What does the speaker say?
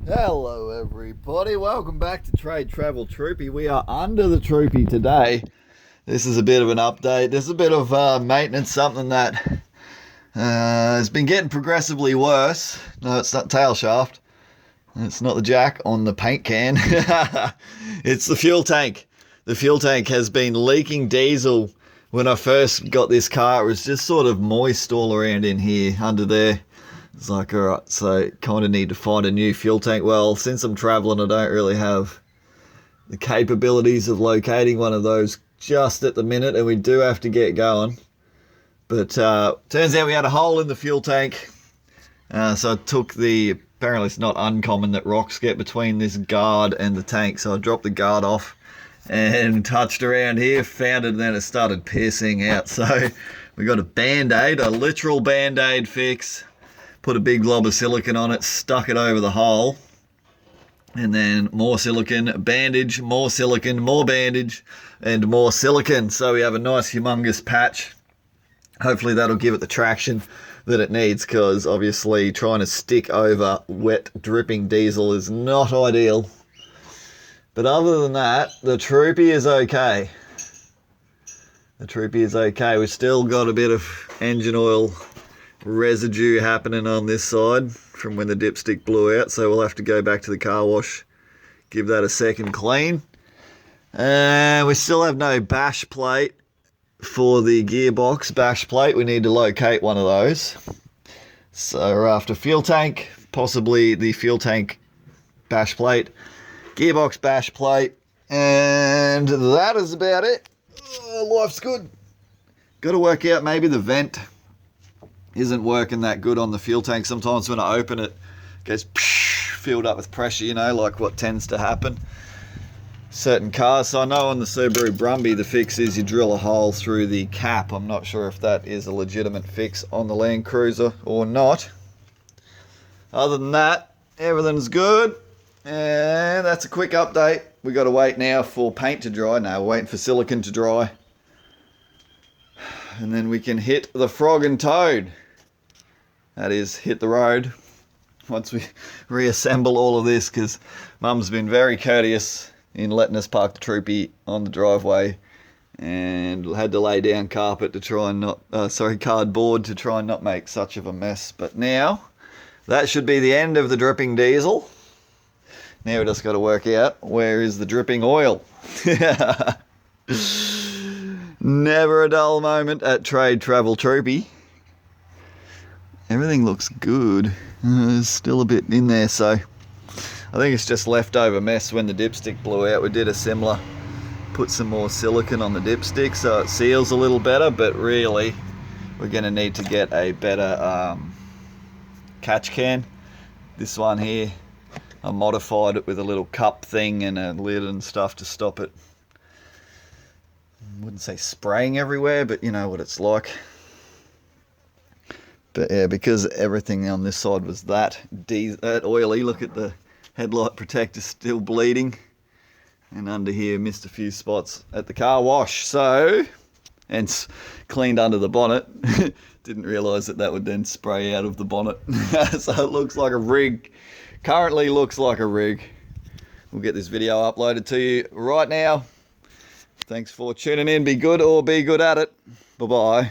Hello everybody, welcome back to Trade Travel Troopy. We are under the Troopy today. This is a bit of an update. This is a bit of maintenance, something that has been getting progressively worse. No, it's not tail shaft. It's not the jack on the paint can. It's the fuel tank. The fuel tank has been leaking diesel. When I first got this car, it was just sort of moist all around in here, under there. It's like, alright, so kind of need to find a new fuel tank. Well, since I'm traveling, I don't really have the capabilities of locating one of those just at the minute, and we do have to get going. But turns out we had a hole in the fuel tank. So I took apparently it's not uncommon that rocks get between this guard and the tank. So I dropped the guard off and touched around here, found it, and then it started piercing out. So we got a BandAid, a literal BandAid fix. Put a big glob of silicone on it, stuck it over the hole, and then more silicone, bandage, more silicone, more bandage, and more silicone. So we have a nice humongous patch. Hopefully that'll give it the traction that it needs, because obviously trying to stick over wet dripping diesel is not ideal. But other than that, the Troopy is okay. The Troopy is okay. We've still got a bit of engine oil residue happening on this side from when the dipstick blew out, so we'll have to go back to the car wash, give that a second clean. And we still have no bash plate for the gearbox bash plate. We need to locate one of those. So we're after fuel tank, possibly the fuel tank bash plate, gearbox bash plate, and that is about it. Life's good. Got to work out maybe the vent isn't working that good on the fuel tank. Sometimes when I open it, it gets filled up with pressure, like what tends to happen. Certain cars. So I know on the Subaru Brumby, the fix is you drill a hole through the cap. I'm not sure if that is a legitimate fix on the Land Cruiser or not. Other than that, everything's good. And that's a quick update. We got to wait now for paint to dry. No, we're waiting for silicone to dry. And then we can hit the frog and toad. That is, hit the road once we reassemble all of this, because Mum's been very courteous in letting us park the Troopy on the driveway, and had to lay down carpet to try and cardboard to try and not make such of a mess. But now, that should be the end of the dripping diesel. Now we just got to work out where is the dripping oil. Never a dull moment at Trade Travel Troopy. Everything looks good. There's still a bit in there, so I think it's just leftover mess when the dipstick blew out. We did a similar, put some more silicone on the dipstick so it seals a little better, but really we're going to need to get a better catch can. This one here, I modified it with a little cup thing and a lid and stuff to stop it. I wouldn't say spraying everywhere, but you know what it's like. But yeah, because everything on this side was that oily, look at the headlight protector still bleeding. And under here, missed a few spots at the car wash. So, and cleaned under the bonnet. Didn't realise that would then spray out of the bonnet. So it looks like a rig. Currently looks like a rig. We'll get this video uploaded to you right now. Thanks for tuning in. Be good or be good at it. Bye-bye.